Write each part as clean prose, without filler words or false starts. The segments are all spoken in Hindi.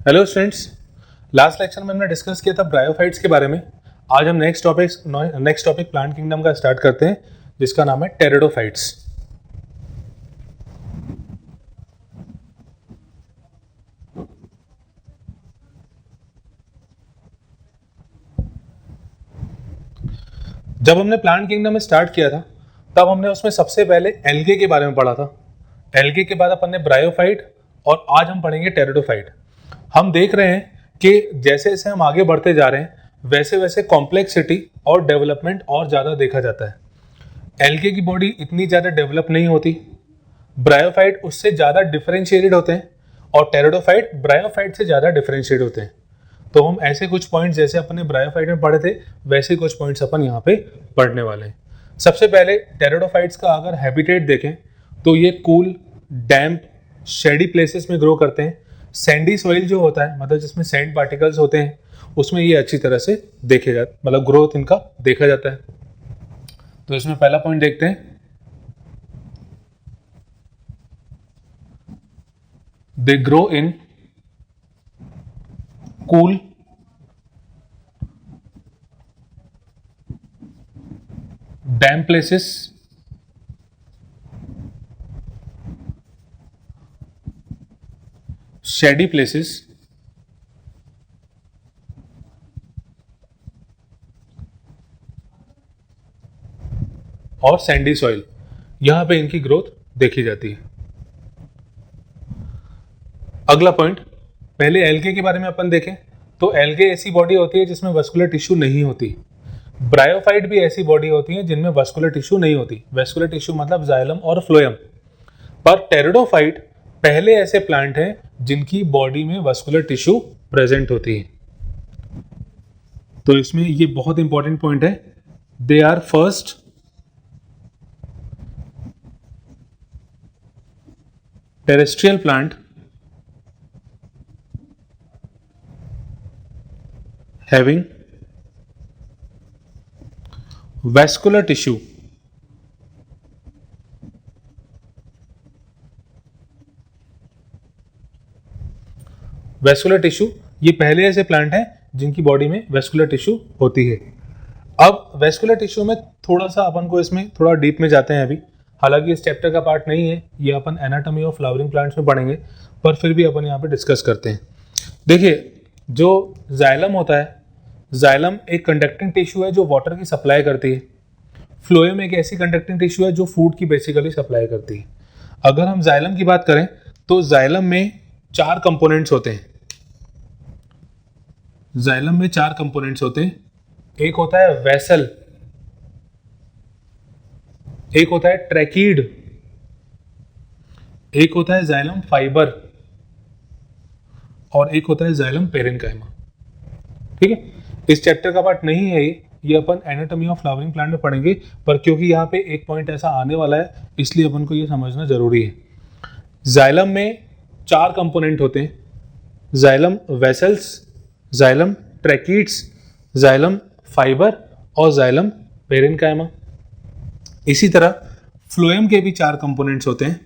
हेलो स्टूडेंट्स, लास्ट लेक्चर में हमने डिस्कस किया था ब्रायोफाइट्स के बारे में। आज हम नेक्स्ट टॉपिक प्लांट किंगडम का स्टार्ट करते हैं, जिसका नाम है टेरिडोफाइट्स। जब हमने प्लांट किंगडम में स्टार्ट किया था तब हमने उसमें सबसे पहले एल्गे के बारे में पढ़ा था। एल्गे के बाद अपन ने ब्रायोफाइट और आज हम पढ़ेंगे टेरिडोफाइट। हम देख रहे हैं कि जैसे जैसे हम आगे बढ़ते जा रहे हैं वैसे वैसे कॉम्प्लेक्सिटी और डेवलपमेंट और ज़्यादा देखा जाता है। एल्गे की बॉडी इतनी ज़्यादा डेवलप नहीं होती, ब्रायोफाइट उससे ज़्यादा डिफरेंशिएटेड होते हैं और टेरिडोफाइट ब्रायोफाइट से ज़्यादा डिफरेंशिएट होते हैं। तो हम ऐसे कुछ पॉइंट्स जैसे अपने ब्रायोफाइट में पढ़े थे वैसे कुछ पॉइंट्स अपन यहाँ पे पढ़ने वाले हैं। सबसे पहले टेरिडोफाइट्स का अगर हैबिटेट देखें तो ये कूल, डैम्प, शेडी प्लेसेस में ग्रो करते हैं। सैंडी सॉइल जो होता है, मतलब जिसमें सैंड पार्टिकल्स होते हैं, उसमें ये अच्छी तरह से देखे जाते, मतलब ग्रोथ इनका देखा जाता है। तो इसमें पहला पॉइंट देखते हैं, they grow in cool, damp places, shady places, और सैंडी सॉइल, यहां पे इनकी ग्रोथ देखी जाती है। अगला पॉइंट, पहले एल्गे के बारे में अपन देखें तो एल्गे ऐसी बॉडी होती है जिसमें वस्कुलर टिश्यू नहीं होती। ब्रायोफाइट भी ऐसी बॉडी होती है जिनमें वस्कुलर टिश्यू नहीं होती। वस्कुलर टिश्यू मतलब जाइलम और फ्लोएम। पर टेरिडोफाइट पहले ऐसे प्लांट हैं जिनकी बॉडी में वस्कुलर टिश्यू प्रेजेंट होती है। तो इसमें ये बहुत इंपॉर्टेंट पॉइंट है, they are first terrestrial plant having vascular tissue vascular tissue, ये पहले ऐसे प्लांट हैं जिनकी बॉडी में वैस्कुलर टिश्यू होती है। अब वैस्कुलर टिश्यू में थोड़ा सा अपन को इसमें थोड़ा डीप में जाते हैं अभी, हालांकि इस चैप्टर का पार्ट नहीं है, ये अपन एनाटॉमी ऑफ फ्लावरिंग प्लांट्स में पढ़ेंगे, पर फिर भी अपन यहाँ पे डिस्कस करते हैं। देखिए, जो जाइलम होता है, जाइलम एक कंडक्टिंग टिश्यू है जो वाटर की सप्लाई करती है। फ्लोएम एक ऐसी कंडक्टिंग टिश्यू है जो फूड की बेसिकली सप्लाई करती है। अगर हम जाइलम की बात करें तो जाइलम में 4 कंपोनेंट्स होते हैं। जाइलम में 4 कंपोनेंट्स होते हैं। एक होता है वेसल, एक होता है ट्रैकीड, एक होता है जाइलम फाइबर और एक होता है जाइलम पेरेन्काइमा। ठीक है, इस चैप्टर का पार्ट नहीं है ये अपन एनाटॉमी ऑफ फ्लावरिंग प्लांट में पढ़ेंगे, पर क्योंकि यहाँ पे एक पॉइंट ऐसा आने वाला है इसलिए अपन को ये समझना जरूरी है। जाइलम में 4 कंपोनेंट होते हैं, xylem vessels, xylem tracheids, xylem fibre और जाइलम पेरेन्काइमा। इसी तरह फ्लोएम के भी 4 कंपोनेंट्स होते हैं।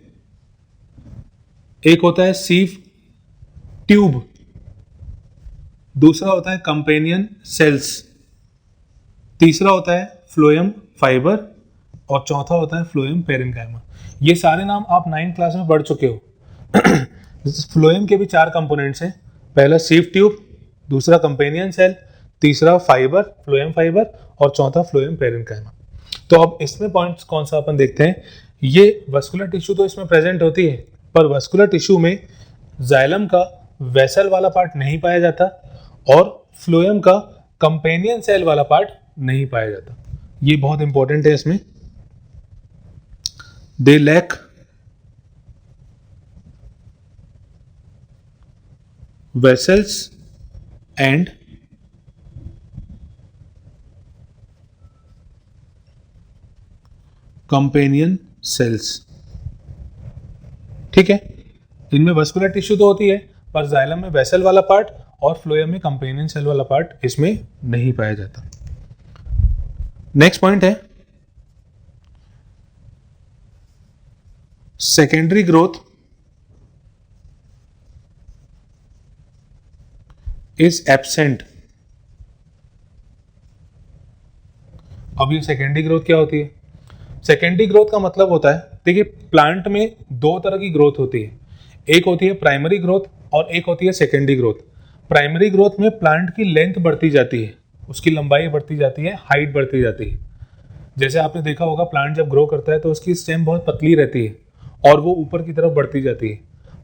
एक होता है सीव ट्यूब, दूसरा होता है कंपेनियन सेल्स, तीसरा होता है फ्लोएम फाइबर और चौथा होता है फ्लोएम पेरेन्काइमा। ये सारे नाम आप 9th क्लास में पढ़ चुके हो। फ्लोएम के भी 4 कंपोनेंट्स हैं, पहला सीव ट्यूब, दूसरा कंपेनियन सेल, तीसरा फाइबर फ्लोएम फाइबर और चौथा फ्लोएम पेरेन्काइमा। तो अब इसमें पॉइंट्स कौन सा अपन देखते हैं। ये वस्कुलर टिश्यू तो इसमें प्रेजेंट होती है, पर वस्कुलर टिश्यू में जाइलम का वेसल वाला पार्ट नहीं पाया जाता और फ्लोएम का कंपेनियन सेल वाला पार्ट नहीं पाया जाता। ये बहुत इंपॉर्टेंट है। इसमें they lack vessels and companion cells. ठीक है, इनमें वस्कुलर टिश्यू तो होती है पर जाइलम में वेसल वाला पार्ट और फ्लोएम में कंपेनियन सेल वाला पार्ट इसमें नहीं पाया जाता। नेक्स्ट पॉइंट है सेकेंडरी ग्रोथ इज एब्सेंट। अब ये सेकेंडरी ग्रोथ क्या होती है? सेकेंडरी ग्रोथ का मतलब होता है, देखिए प्लांट में दो तरह की ग्रोथ होती है, एक होती है प्राइमरी ग्रोथ और एक होती है सेकेंडरी ग्रोथ। प्राइमरी ग्रोथ में प्लांट की लेंथ बढ़ती जाती है, उसकी लंबाई बढ़ती जाती है, हाइट बढ़ती जाती है। जैसे आपने देखा होगा प्लांट जब ग्रो करता है तो उसकी स्टेम बहुत पतली रहती है और वो ऊपर की तरफ बढ़ती जाती है,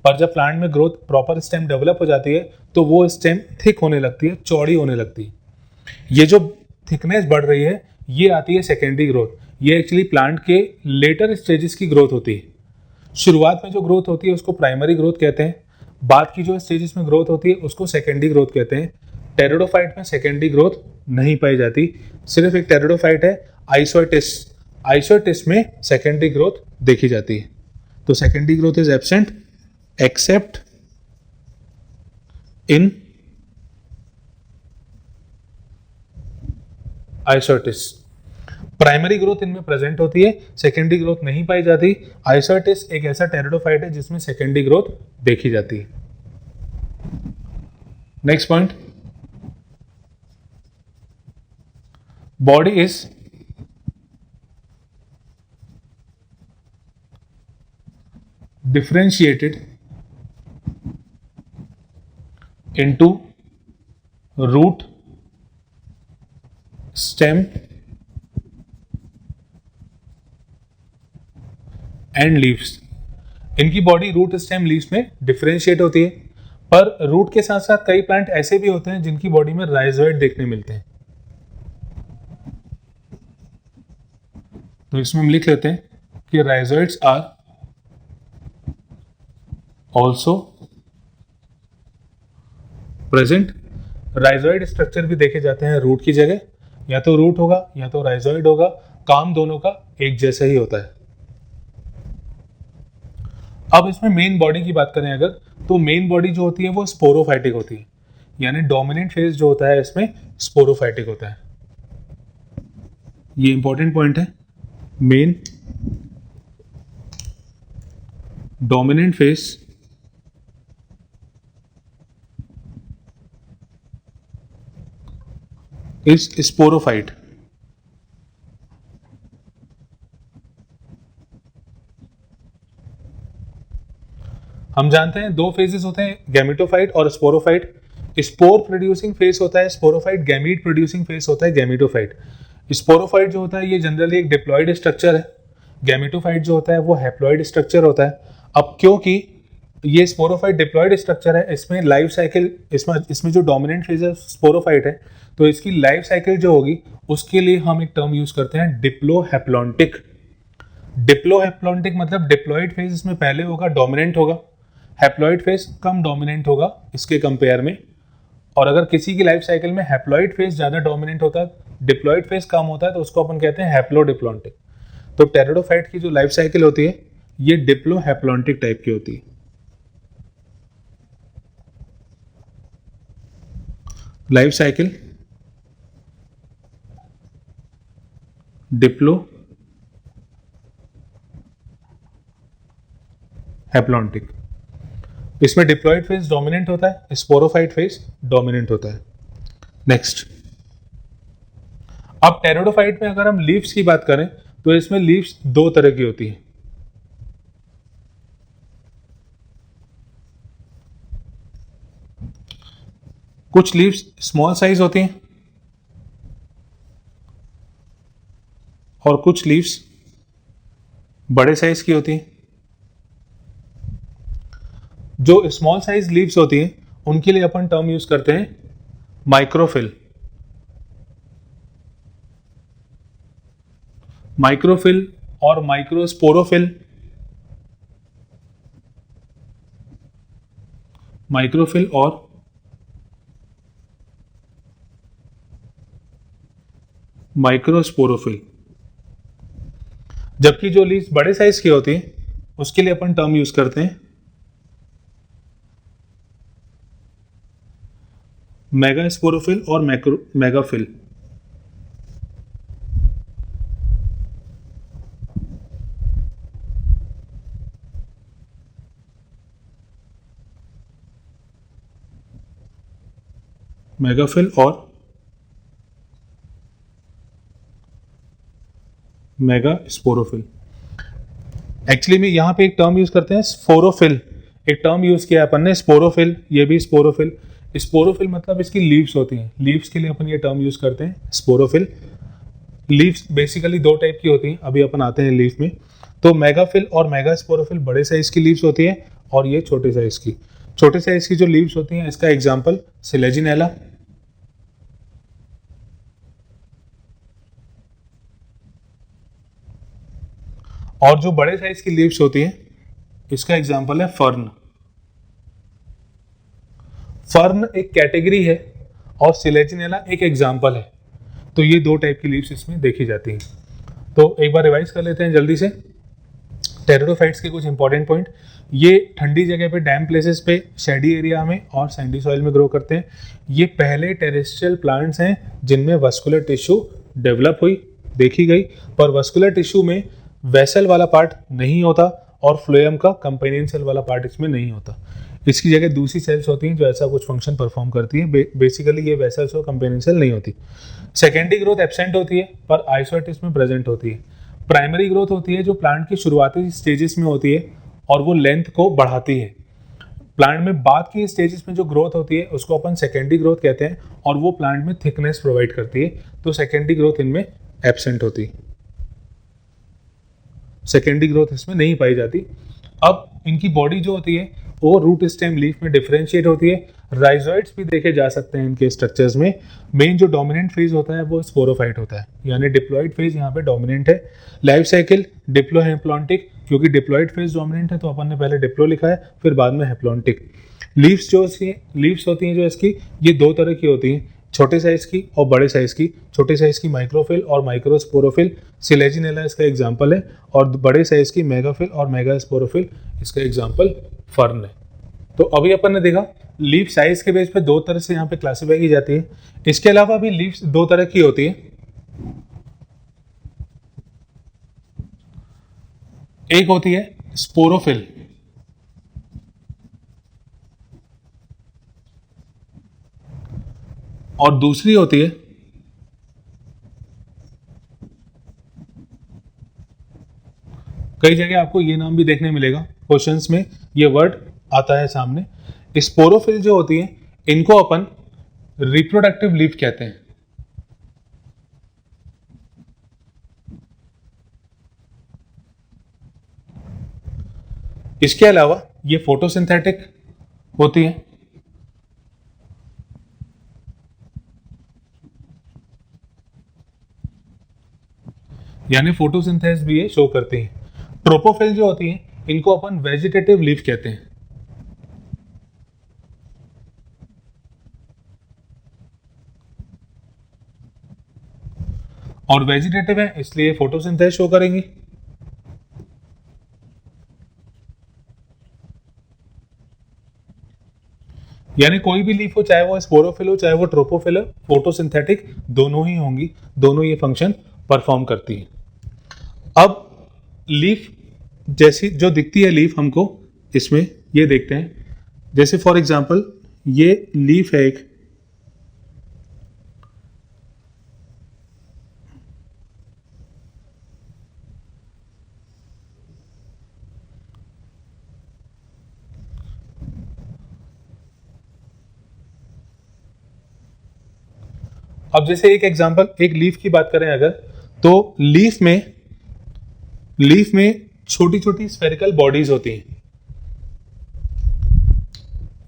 पर जब प्लांट में ग्रोथ प्रॉपर स्टेम डेवलप हो जाती है तो वो स्टेम थिक होने लगती है, चौड़ी होने लगती है। ये जो थिकनेस बढ़ रही है ये आती है सेकेंडरी ग्रोथ। ये एक्चुअली प्लांट के लेटर स्टेजेस की ग्रोथ होती है। शुरुआत में जो ग्रोथ होती है उसको प्राइमरी ग्रोथ कहते हैं, बाद की जो स्टेजेस में ग्रोथ होती है उसको सेकेंडरी ग्रोथ कहते हैं। टेरिडोफाइट में सेकेंडरी ग्रोथ नहीं पाई जाती, सिर्फ एक टेरिडोफाइट है आइसोटिस, आइसोटिस में सेकेंडरी ग्रोथ देखी जाती है। तो secondary growth is absent except in Isoetes. Primary growth इनमें प्रेजेंट होती है, सेकेंडरी ग्रोथ नहीं पाई जाती। आइसोटिस एक ऐसा टेरिडोफाइट है जिसमें सेकेंडरी ग्रोथ देखी जाती है। Next point, body is differentiated into root, stem and leaves. इनकी बॉडी रूट, स्टेम, लीव्स में डिफरेंशिएट होती है, पर रूट के साथ साथ कई प्लांट ऐसे भी होते हैं जिनकी बॉडी में राइजोइड देखने मिलते हैं। तो इसमें हम लिख लेते हैं कि rhizoids are also present. Rhizoid structure भी देखे जाते हैं रूट की जगह, या तो रूट होगा या तो राइजोइड होगा, काम दोनों का एक जैसा ही होता है। अब इसमें मेन बॉडी की बात करें अगर, तो मेन बॉडी जो होती है वो स्पोरोफाइटिक होती है, यानी डोमिनेंट फेज जो होता है इसमें स्पोरोफाइटिक होता है। ये इंपॉर्टेंट पॉइंट है, main dominant phase is sporophyte. हम जानते हैं दो फेजेस होते हैं, गैमेटोफाइट और स्पोरोफाइट। स्पोर प्रोड्यूसिंग फेज होता है स्पोरोफाइट, गैमीट प्रोड्यूसिंग फेज होता है गैमेटोफाइट। स्पोरोफाइट जो होता है ये जनरली एक डिप्लॉयड स्ट्रक्चर है, गैमेटोफाइट जो होता है वो हैप्लॉयड स्ट्रक्चर होता है। अब क्योंकि ये स्पोरोफाइट डिप्लॉयड स्ट्रक्चर है, इसमें लाइफ साइकिल, इसमें जो डोमिनेंट फेज है स्पोरोफाइट है, तो इसकी लाइफ साइकिल जो होगी उसके लिए हम एक टर्म यूज करते हैं डिप्लोहेप्लॉन्टिक। डिप्लोहेप्लॉन्टिक मतलब डिप्लॉयड फेज इसमें पहले होगा, डोमिनेंट होगा, हैप्लॉइड फेज कम डोमिनेंट होगा इसके कंपेयर में। और अगर किसी की लाइफ साइकिल में हैप्लॉइड फेज ज्यादा डोमिनेंट होता है, डिप्लॉयड फेज कम होता है, तो उसको अपन कहते हैं हैप्लोडिप्लॉन्टिक। तो टेरिडोफाइट की जो लाइफ साइकिल होती है ये डिप्लोहेप्लॉन्टिक टाइप की होती है। Life cycle Diplo haplontic. इसमें डिप्लॉयड फेज डोमिनेंट होता है, स्पोरोफाइट फेज डोमिनेंट होता है। नेक्स्ट, अब टेरिडोफाइट में अगर हम लीव्स की बात करें तो इसमें लीव्स दो तरह की होती है। कुछ लीव्स स्मॉल साइज होती हैं और कुछ लीव्स बड़े साइज की होती हैं। जो स्मॉल साइज लीव्स होती हैं उनके लिए अपन टर्म यूज करते हैं माइक्रोफिल। माइक्रोफिल और माइक्रोस्पोरोफिल। माइक्रोफिल और माइक्रोस्पोरोफिल। जबकि जो लीव्स बड़े साइज की होती हैं उसके लिए अपन टर्म यूज करते हैं मेगास्पोरोफिल और मेगाफिल। मेगाफिल और मेगा स्पोरोफिल। एक्चुअली में यहाँ पे एक टर्म यूज करते हैं स्पोरोफिल, एक टर्म यूज किया अपन ने स्पोरोफिल, ये भी स्पोरोफिल। स्पोरोफिल मतलब इसकी लीव्स होती हैं, लीव्स के लिए अपन ये टर्म यूज करते हैं स्पोरोफिल। लीव्स बेसिकली दो टाइप की होती हैं, अभी अपन आते हैं लीफ में। तो मेगाफिल और मेगा स्पोरोफिल बड़े साइज की लीव्स होती है और ये छोटे साइज की। छोटे साइज की जो लीव्स होती हैं इसका एग्जांपल सिलेजिनेला, और जो बड़े साइज की लीव्स होती हैं इसका एग्जांपल है फर्न। फर्न एक कैटेगरी है और सिलेजिनेला एक एग्जांपल है। तो ये दो टाइप की लीव्स इसमें देखी जाती हैं। तो एक बार रिवाइज कर लेते हैं जल्दी से टेरिडोफाइट्स के कुछ इंपॉर्टेंट पॉइंट। ये ठंडी जगह पे, डैम प्लेसेस पे, शेडी एरिया में और सैंडी सॉइल में ग्रो करते हैं। ये पहले टेरेस्ट्रियल प्लांट्स हैं जिनमें वस्कुलर टिश्यू डेवलप हुई, देखी गई, पर वस्कुलर टिश्यू में वेसल वाला पार्ट नहीं होता और फ्लोएम का कंपेनियन सेल वाला पार्ट इसमें नहीं होता। इसकी जगह दूसरी सेल्स होती हैं जो ऐसा कुछ फंक्शन परफॉर्म करती हैं। बेसिकली ये वेसल्स और कंपेनियन सेल नहीं होती। सेकेंडरी ग्रोथ एब्सेंट होती है पर आइसोएटिस में प्रेजेंट होती है। प्राइमरी ग्रोथ होती है जो प्लांट की शुरुआती स्टेजेस में होती है और वो लेंथ को बढ़ाती है। प्लांट में बाद की स्टेजेस में जो ग्रोथ होती है उसको अपन सेकेंडरी ग्रोथ कहते हैं और वो प्लांट में थिकनेस प्रोवाइड करती है। तो सेकेंडरी ग्रोथ इनमें एब्सेंट होती है, सेकेंडरी ग्रोथ इसमें नहीं पाई जाती। अब इनकी बॉडी जो होती है वो रूट स्टेम लीफ में डिफरेंशिएट होती है। राइजोइड्स भी देखे जा सकते हैं इनके स्ट्रक्चर्स में। मेन जो डोमिनेंट फेज होता है वो स्पोरोफाइट होता है, यानी डिप्लॉइड फेज यहाँ पे डोमिनेंट है। लाइफ साइकिल डिप्लो हेप्लॉन्टिक, क्योंकि डिप्लॉइड फेज डोमिनेंट है तो अपन ने पहले डिप्लो लिखा है फिर बाद में हेप्लॉन्टिक। लीव्स होती हैं जो इसकी, ये दो तरह की होती हैं, छोटे साइज की और बड़े साइज की। छोटे साइज की माइक्रोफिल और माइक्रोस्पोरोफिल, सिलेजिनेला इसका एग्जाम्पल है, और बड़े साइज की मेगाफिल और मेगास्पोरोफिल इसका एग्जाम्पल फर्न है। तो अभी अपन ने देखा लीफ साइज के बेस पे दो तरह से यहाँ पे क्लासिफाई की जाती है। इसके अलावा भी लीव्स दो तरह की होती है। एक होती है स्पोरोफिल, और दूसरी होती है कई जगह आपको ये नाम भी देखने मिलेगा क्वेश्चंस में, ये वर्ड आता है सामने। स्पोरोफिल जो होती है इनको अपन रिप्रोडक्टिव लीफ कहते हैं। इसके अलावा ये फोटोसिंथेटिक होती है, यानी फोटोसिंथेसिस भी ये शो करती हैं। ट्रोपोफिल जो होती है इनको अपन वेजिटेटिव लीफ कहते हैं। और वेजिटेटिव है इसलिए फोटोसिंथेसिस शो करेंगी। यानी कोई भी लीफ हो, चाहे वो स्पोरोफिल हो चाहे वो ट्रोपोफिल हो, फोटोसिंथेटिक दोनों ही होंगी, दोनों ये फंक्शन परफॉर्म करती है। अब लीफ जैसी जो दिखती है लीफ हमको इसमें, ये देखते हैं। जैसे फॉर एग्जांपल ये लीफ है एक, अब जैसे एक एग्जांपल, एक लीफ की बात करें अगर, तो लीफ में छोटी छोटी स्फेरिकल बॉडीज होती हैं।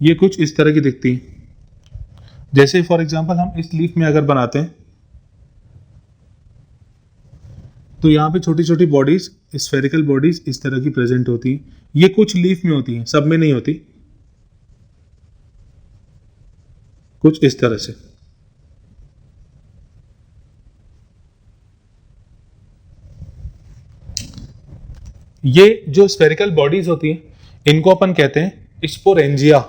ये कुछ इस तरह की दिखती है। जैसे फॉर एग्जांपल हम इस लीफ में अगर बनाते हैं तो यहां पे छोटी छोटी बॉडीज, स्फेरिकल बॉडीज इस तरह की प्रेजेंट होती हैं। ये कुछ लीफ में होती हैं, सब में नहीं होती, कुछ इस तरह से। ये जो स्फेरिकल बॉडीज होती हैं इनको अपन कहते हैं स्पोरेंजिया।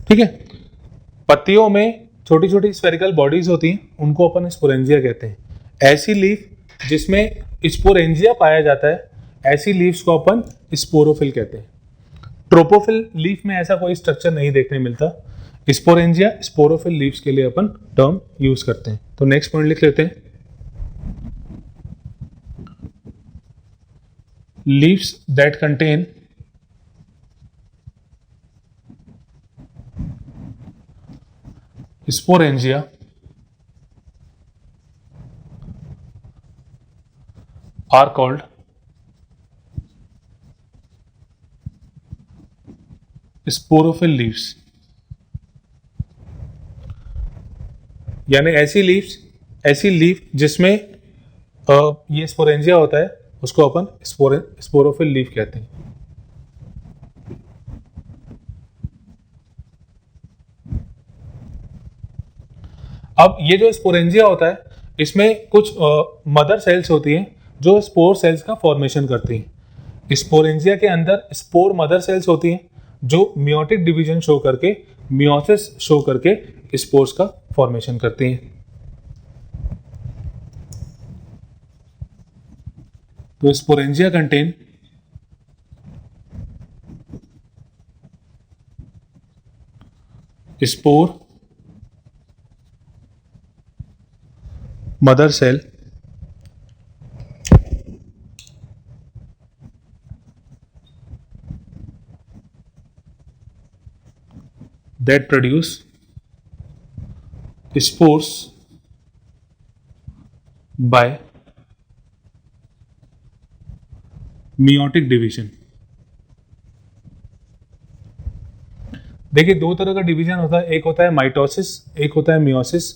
ठीक है, पत्तियों में छोटी छोटी स्फेरिकल बॉडीज होती हैं उनको अपन स्पोरेंजिया कहते हैं। ऐसी लीफ जिसमें स्पोरेंजिया पाया जाता है, ऐसी लीव्स को अपन स्पोरोफिल कहते हैं। ट्रोपोफिल लीफ में ऐसा कोई स्ट्रक्चर नहीं देखने मिलता। स्पोरेंजिया स्पोरोफिल लीव्स के लिए अपन टर्म यूज करते हैं। तो नेक्स्ट पॉइंट लिख लेते हैं, leaves that contain sporangia are called sporophyll leaves. यानी ऐसी लीफ जिसमें ये स्पोरेंजिया होता है उसको अपन स्पोरोफिल लीफ कहते हैं। अब ये जो स्पोरेंजिया होता है इसमें कुछ मदर सेल्स होती हैं जो स्पोर सेल्स का फॉर्मेशन करती हैं। स्पोरेंजिया के अंदर स्पोर मदर सेल्स होती हैं जो मियोटिक डिवीजन शो करके, मियोसिस शो करके स्पोर्स का फॉर्मेशन करती हैं। तो sporangia contain spore mother cell that produce spores by meiotic division। देखिए दो तरह का डिवीजन होता है, एक होता है माइटोसिस, एक होता है मियोसिस।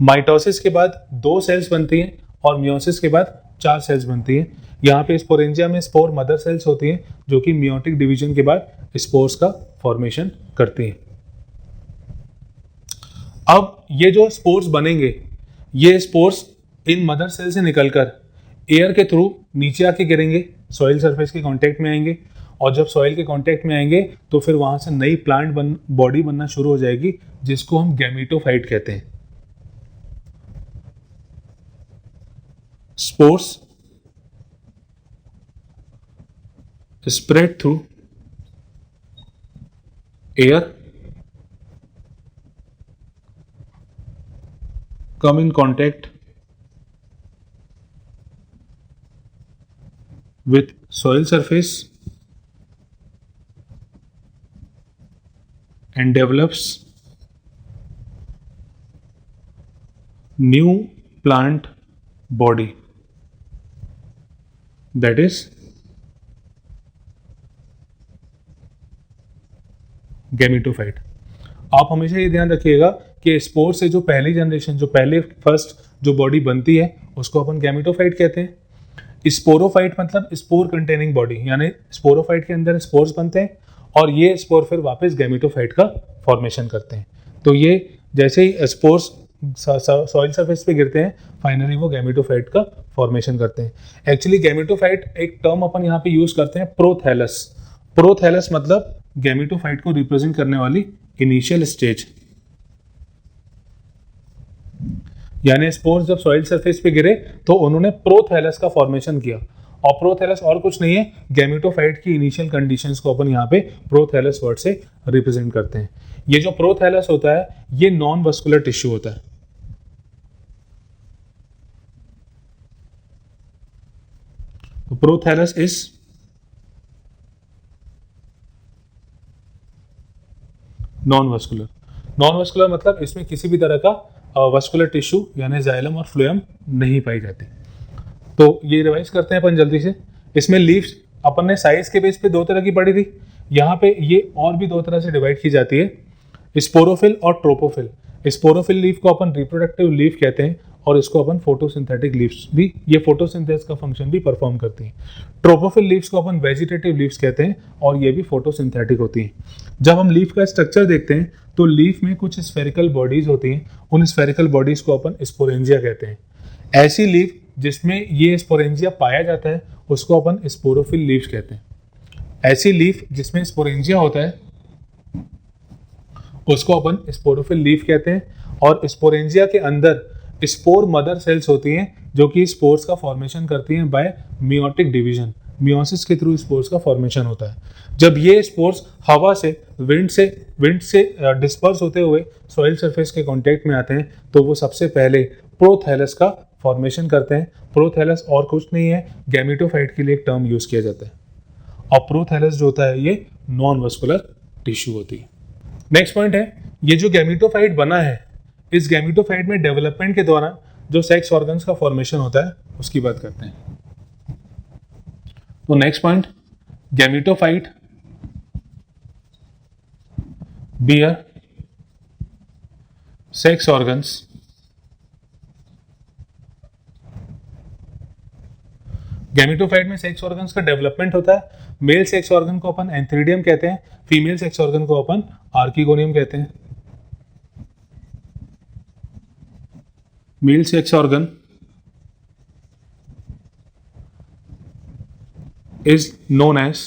माइटोसिस के बाद 2 सेल्स बनती हैं और मियोसिस के बाद 4 सेल्स बनती हैं। यहाँ पे स्पोरेंजिया में स्पोर मदर सेल्स होती हैं जो कि मियोटिक डिवीजन के बाद स्पोर्स का फॉर्मेशन करती हैं। अब ये जो स्पोर्स बनेंगे, ये स्पोर्स इन मदर सेल से निकलकर एयर के थ्रू नीचे आके गिरेंगे, सॉइल सरफेस के कांटेक्ट में आएंगे, और जब सॉइल के कांटेक्ट में आएंगे तो फिर वहां से नई प्लांट बॉडी बनना शुरू हो जाएगी जिसको हम गैमेटोफाइट कहते हैं। Spores spread through air, come in contact with soil surface and develops new plant body, that is gametophyte. आप हमेशा ये ध्यान रखिएगा कि स्पोर से जो पहली जनरेशन, जो पहले फर्स्ट जो बॉडी बनती है उसको अपन गैमेटोफाइट कहते हैं। स्पोरोफाइट मतलब स्पोर कंटेनिंग बॉडी, यानी स्पोरोफाइट के अंदर स्पोर्स बनते हैं और ये स्पोर फिर वापस गैमेटोफाइट का फॉर्मेशन करते हैं। तो ये जैसे ही स्पोर्स सॉइल सरफेस पे गिरते हैं फाइनली वो गैमेटोफाइट का फॉर्मेशन करते हैं। एक्चुअली गैमेटोफाइट एक टर्म अपन यहाँ पे यूज करते हैं, प्रोथैलस। प्रोथैलस मतलब गैमेटोफाइट को रिप्रेजेंट करने वाली इनिशियल स्टेज। यानी स्पोर्स जब सॉइल सरफेस पे गिरे तो उन्होंने प्रोथैलस का फॉर्मेशन किया, और प्रोथैलस और कुछ नहीं है, गैमेटोफाइट की इनिशियल कंडीशंस को अपन यहाँ पे प्रोथैलस वर्ड से रिप्रेजेंट करते हैं। ये जो प्रोथैलस होता है ये नॉन वस्कुलर टिश्यू होता है। तो prothallus is non vascular. Non vascular मतलब इसमें किसी भी तरह का वस्कुलर टिश्यू यानी जाइलम और फ्लोएम नहीं पाई जाती। तो ये रिवाइज करते हैं अपन जल्दी से। इसमें लीव्स अपन ने साइज के बेस पे 2 तरह की पढ़ी थी, यहाँ पे ये और भी 2 तरह से डिवाइड की जाती है, स्पोरोफिल और ट्रोपोफिल। स्पोरोफिल लीफ को अपन रिप्रोडक्टिव लीफ कहते हैं और इसको अपन फोटोसिंथेटिक लीव्स भी, ये फोटोसिंथेसिस का फंक्शन भी परफॉर्म करती हैं। ट्रोपोफिल लीव्स को अपन वेजिटेटिव लीव्स कहते हैं और ये भी फोटोसिंथेटिक होती हैं। जब हम लीफ का स्ट्रक्चर देखते हैं तो लीफ में कुछ स्फेरिकल बॉडीज होती हैं, उन स्फेरिकल बॉडीज को अपन स्पोरेंजिया कहते हैं। ऐसी लीफ जिसमें ये स्पोरेंजिया पाया जाता है उसको अपन स्पोरोफिल लीव्स कहते हैं। ऐसी लीफ जिसमें स्पोरेंजिया होता है उसको अपन स्पोरोफिल लीफ कहते हैं। और स्पोरेंजिया के अंदर स्पोर मदर सेल्स होती हैं जो कि स्पोर्स का फॉर्मेशन करती हैं बाय मियोटिक डिवीजन। मियोसिस के थ्रू स्पोर्स का फॉर्मेशन होता है। जब ये स्पोर्स हवा से विंड से डिस्पर्स होते हुए सॉइल सरफेस के कांटेक्ट में आते हैं तो वो सबसे पहले प्रोथैलस का फॉर्मेशन करते हैं। प्रोथैलस और कुछ नहीं है, गैमेटोफाइट के लिए एक टर्म यूज किया जाता है। और प्रोथैलस जो होता है ये नॉन वस्कुलर टिश्यू होती है। नेक्स्ट पॉइंट है, ये जो गैमेटोफाइट बना है, इस गैमेटोफाइट में डेवलपमेंट के दौरान जो सेक्स ऑर्गन्स का फॉर्मेशन होता है उसकी बात करते हैं। तो next point, gametophyte bear sex organs gametophyte में सेक्स ऑर्गन्स का डेवलपमेंट होता है। मेल सेक्स ऑर्गन को अपन एंथ्रीडियम कहते हैं, फीमेल सेक्स ऑर्गन को अपन आर्किगोनियम कहते हैं। Male sex organ is known as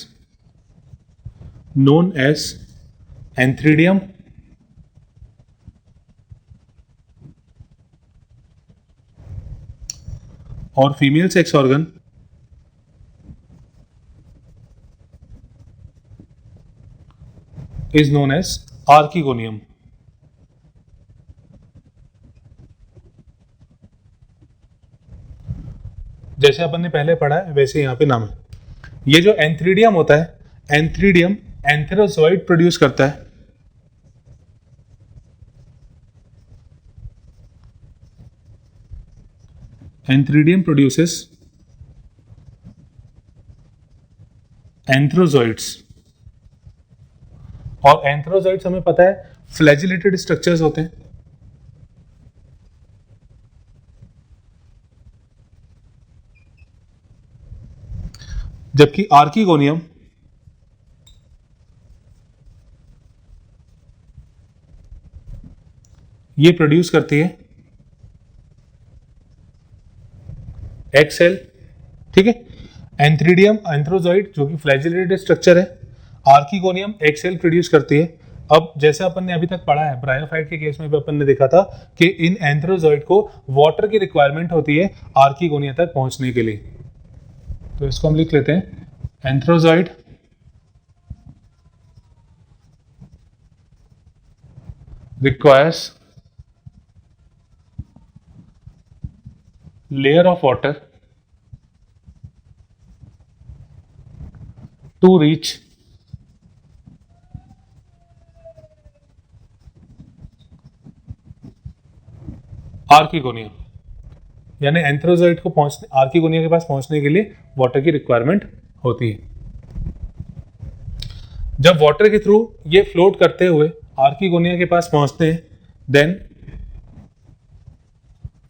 antheridium और female sex organ is known as archegonium। जैसे अपन ने पहले पढ़ा है वैसे यहाँ पे नाम है। ये जो एंथ्रीडियम होता है, एंथ्रीडियम एंथेरोजोइड प्रोड्यूस करता है। एंथ्रीडियम प्रोड्यूसेस एंथ्रोजोइड्स, और एंथ्रोजोइड्स हमें पता है फ्लैजिलेटेड स्ट्रक्चर्स होते हैं। जबकि आर्किगोनियम ये प्रोड्यूस करती है एग सेल। ठीक है, एंथ्रीडियम एंथ्रोजोइड जो कि फ्लैजिलेटेड स्ट्रक्चर है, आर्किगोनियम एग सेल प्रोड्यूस करती है। अब जैसे अपन ने अभी तक पढ़ा है, ब्रायोफाइट के केस में भी अपन ने देखा था कि इन एंथ्रोजोइड को वाटर की रिक्वायरमेंट होती है आर्किगोनिया तक पहुंचने के लिए। तो इसको हम लिख लेते हैं, antherozoid requires layer of water to reach archegonia. यानी एंथ्रोजॉइड को पहुंचने आर्किगोनिया के पास पहुंचने के लिए वाटर की रिक्वायरमेंट होती है। जब वाटर के थ्रू ये फ्लोट करते हुए आर्किगोनिया के पास पहुंचते हैं, then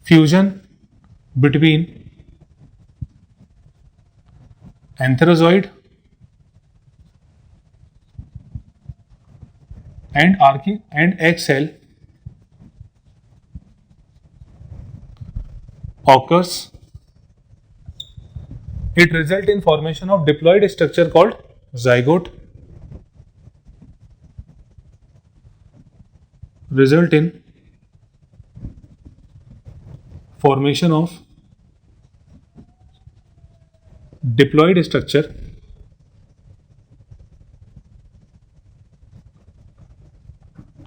fusion between antherozoid and egg cell occurs. It results in formation of diploid structure called zygote. Result in formation of diploid structure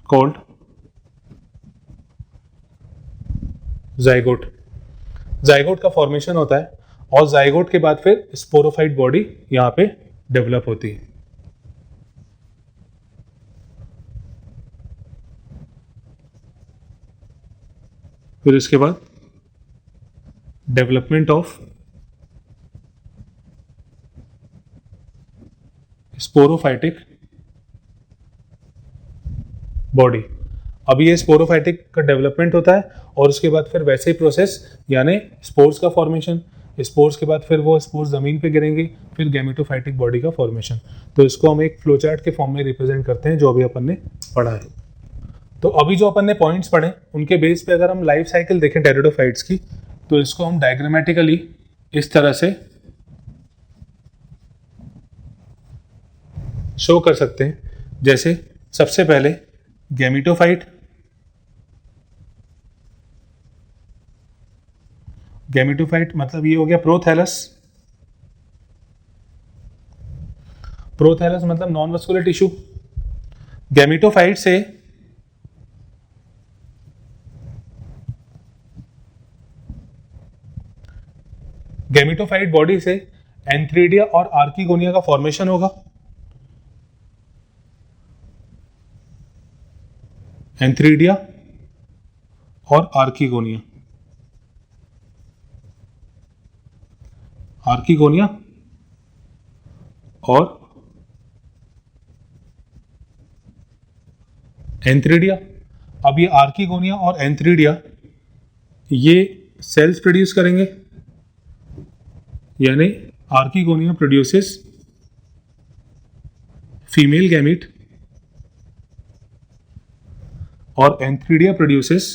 called zygote। Zygote का फॉर्मेशन होता है और जाइगोट के बाद फिर स्पोरोफाइट बॉडी यहां पे डेवलप होती है। फिर इसके बाद डेवलपमेंट ऑफ स्पोरोफाइटिक बॉडी। अब ये स्पोरोफाइटिक का डेवलपमेंट होता है और उसके बाद फिर वैसे ही प्रोसेस यानी स्पोर्स का फॉर्मेशन, स्पोर्स के बाद फिर वो स्पोर्स जमीन पे गिरेंगे, फिर गैमेटोफाइटिक बॉडी का फॉर्मेशन। तो इसको हम एक फ्लोचार्ट के फॉर्म में रिप्रेजेंट करते हैं जो अभी अपन ने पढ़ा है। तो अभी जो अपन ने पॉइंट्स पढ़े उनके बेस पे अगर हम लाइफ साइकिल देखें टेरिडोफाइट्स की, तो इसको हम डायग्रामेटिकली इस तरह से शो कर सकते हैं। जैसे सबसे पहले गैमेटोफाइट, गैमेटोफाइट मतलब ये हो गया प्रोथैलस, प्रोथैलस मतलब नॉन वस्कुलर टिश्यू। गैमेटोफाइट से गैमेटोफाइट बॉडी से एंथ्रीडिया और आर्किगोनिया का फॉर्मेशन होगा। एंथ्रीडिया और आर्किगोनिया, आर्किगोनिया और एंथ्रीडिया। अब ये आर्किगोनिया और एंथ्रीडिया ये सेल्स प्रोड्यूस करेंगे, यानी आर्किगोनिया प्रोड्यूसेस फीमेल गैमीट और एंथ्रीडिया प्रोड्यूसेस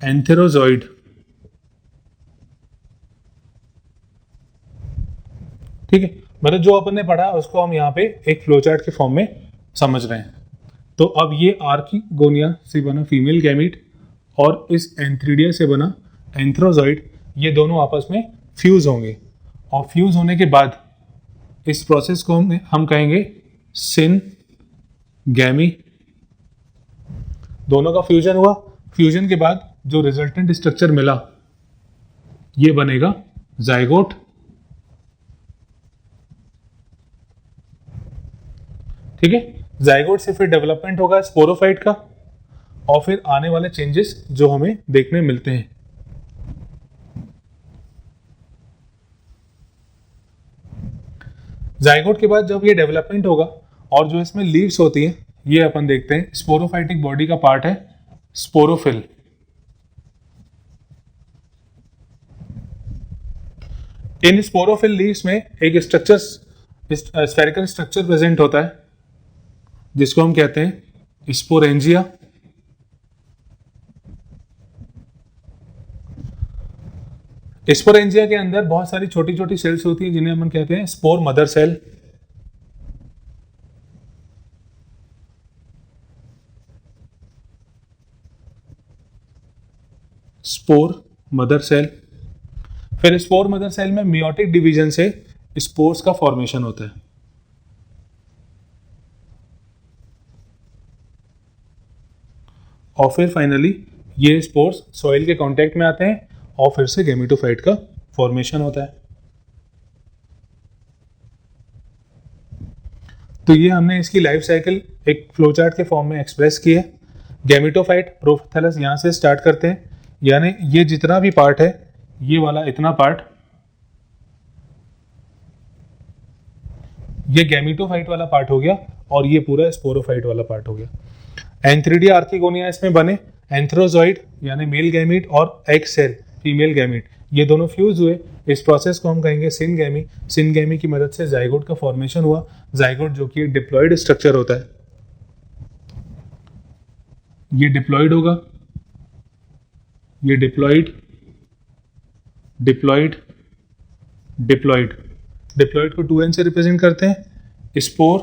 एंथेरोजॉइड। ठीक है, मतलब जो अपन ने पढ़ा उसको हम यहाँ पे एक फ्लोचार्ट के फॉर्म में समझ रहे हैं। तो अब ये आर्किगोनिया से बना फीमेल गैमीट और इस एंथ्रीडिया से बना एंथ्रोजॉइड, ये दोनों आपस में फ्यूज होंगे और फ्यूज होने के बाद इस प्रोसेस को हम कहेंगे सिन गैमी। दोनों का फ्यूजन हुआ, फ्यूजन के बाद जो रिजल्टेंट स्ट्रक्चर मिला ये बनेगा जाइगोट। ठीक है, जाइगोट से फिर डेवलपमेंट होगा स्पोरोफाइट का और फिर आने वाले चेंजेस जो हमें देखने मिलते हैं। जाइगोट के बाद जब ये डेवलपमेंट होगा और जो इसमें लीव्स होती हैं ये अपन देखते हैं स्पोरोफाइटिक बॉडी का पार्ट है स्पोरोफिल। इन स्पोरोफिल लीव्स में एक स्ट्रक्चर, स्फेरिकल स्ट्रक्चर प्रेजेंट होता है जिसको हम कहते हैं स्पोरेंजिया। स्पोरेंजिया के अंदर बहुत सारी छोटी छोटी सेल्स होती हैं जिन्हें हम कहते हैं spore mother cell. Spore mother cell. फिर स्पोर मदर सेल में मियोटिक डिवीजन से स्पोर्स का फॉर्मेशन होता है। और फिर फाइनली ये स्पोर्स सॉइल के कांटेक्ट में आते हैं और फिर से गैमेटोफाइट का फॉर्मेशन होता है। तो ये हमने इसकी लाइफ साइकिल एक फ्लोचार्ट के फॉर्म में एक्सप्रेस की है। गैमेटोफाइट प्रोथैलस यहाँ से स्टार्ट करते हैं, यानी ये जितना भी पार्ट है ये वाला इतना पार्ट ये गैमेटोफाइट वाला पार्ट हो गया और ये पूरा स्पोरोफाइट वाला पार्ट हो गया। एंथ्रीडिया आर्किगोनिया इसमें बने, एंथ्रोजॉइड यानी मेल गैमीट और एग सेल फीमेल गैमीट, ये दोनों फ्यूज हुए। इस प्रोसेस को हम कहेंगे सिनगैमी। सिनगैमी की मदद से जाइगोट का फॉर्मेशन हुआ। जाइगोट जो कि एक डिप्लॉयड स्ट्रक्चर होता है, ये डिप्लॉयड होगा, ये डिप्लॉयड डिप्लॉयड डिप्लॉयड। डिप्लॉयड को 2n से रिप्रेजेंट करते हैं, स्पोर,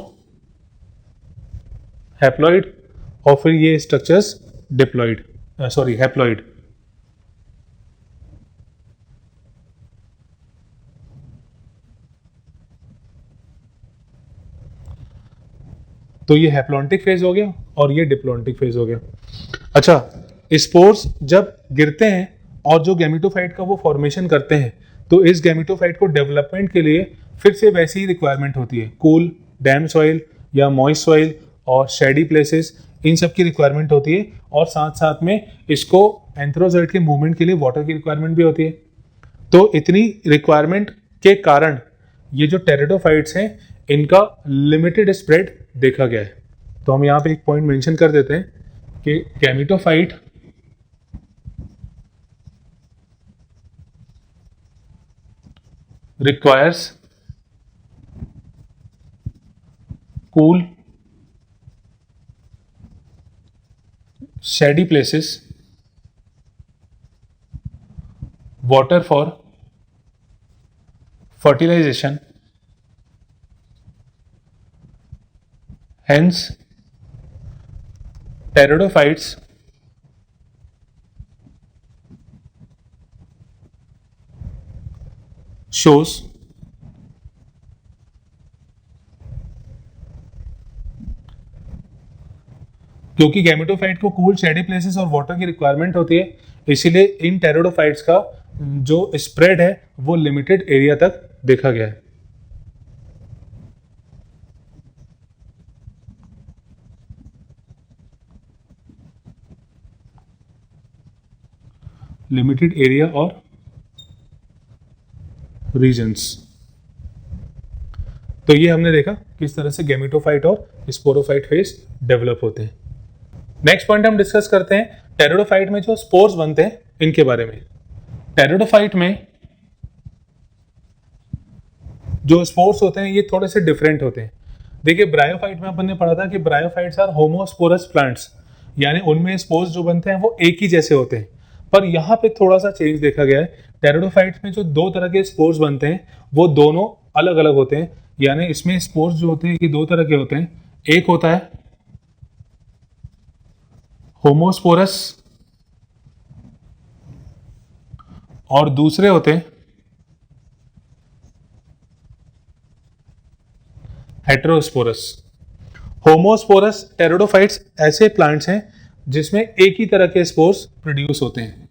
हैप्लॉयड और फिर ये स्ट्रक्चर्स डिप्लॉयड, सॉरी हैप्लॉयड। तो ये हैप्लॉन्टिक फेज हो गया और ये डिप्लॉन्टिक फेज हो गया। अच्छा, स्पोर्स जब गिरते हैं और जो गैमेटोफाइट का वो फॉर्मेशन करते हैं तो इस गैमेटोफाइट को डेवलपमेंट के लिए फिर से वैसी ही रिक्वायरमेंट होती है, कूल, डैम सॉइल या मॉइस्ट सॉइल और शेडी प्लेसेस, इन सब की रिक्वायरमेंट होती है। और साथ साथ में इसको एंथ्रोजॉइड के मूवमेंट के लिए वाटर की रिक्वायरमेंट भी होती है। तो इतनी रिक्वायरमेंट के कारण ये जो टेरिडोफाइट्स हैं इनका लिमिटेड स्प्रेड देखा गया है। तो हम यहाँ पे एक पॉइंट मेंशन कर देते हैं कि gametophyte requires cool, shady places, water for fertilization. Hence, pteridophytes shows क्योंकि गैमेटोफाइट को कूल शेडी प्लेसेस और वाटर की रिक्वायरमेंट होती है, इसीलिए इन टेरिडोफाइट्स का जो स्प्रेड है वो लिमिटेड एरिया तक देखा गया है। लिमिटेड एरिया और रीजन्स। तो ये हमने देखा किस तरह से गैमेटोफाइट और स्पोरोफाइट फेज डेवलप होते हैं। नेक्स्ट पॉइंट हम डिस्कस करते हैं टेरिडोफाइट में जो स्पोर्स बनते हैं इनके बारे में। टेरिडोफाइट में जो स्पोर्स होते हैं ये थोड़े से डिफरेंट होते हैं। देखिए ब्रायोफाइट में अपन ने पढ़ा था कि ब्रायोफाइट्स आर होमोस्पोरस प्लांट्स, यानी उनमें स्पोर्स जो बनते हैं वो एक ही जैसे होते हैं। पर यहाँ पे थोड़ा सा चेंज देखा गया है। टेरिडोफाइट्स में जो दो तरह के स्पोर्स बनते हैं वो दोनों अलग अलग होते हैं, यानी इसमें स्पोर्स जो होते हैं ये दो तरह के होते हैं। एक होता है होमोस्पोरस और दूसरे होते हैं हेटेरोस्पोरस। होमोस्पोरस टेरिडोफाइट्स ऐसे प्लांट्स हैं जिसमें एक ही तरह के स्पोर्स प्रोड्यूस होते हैं।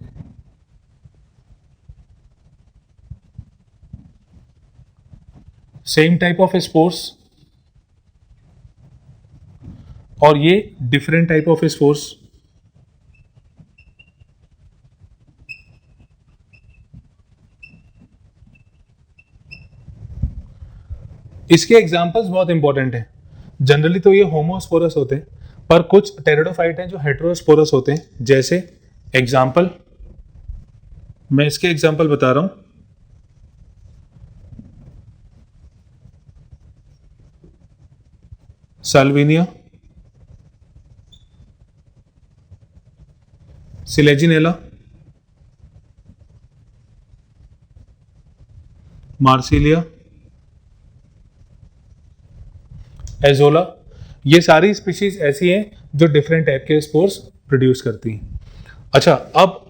सेम टाइप ऑफ स्पोर्स, और ये डिफरेंट टाइप ऑफ स्पोर्स। इसके एग्जांपल्स बहुत इंपॉर्टेंट हैं। जनरली तो ये होमोस्पोरस होते हैं, पर कुछ टेरिडोफाइट हैं जो हेटेरोस्पोरस होते हैं। जैसे एग्जांपल, मैं इसके एग्जांपल बता रहा हूं। साल्विनिया, सिलेजिनेला, मार्सिलिया, एजोला, ये सारी स्पीशीज ऐसी हैं जो डिफरेंट टाइप के स्पोर्स प्रोड्यूस करती हैं। अच्छा, अब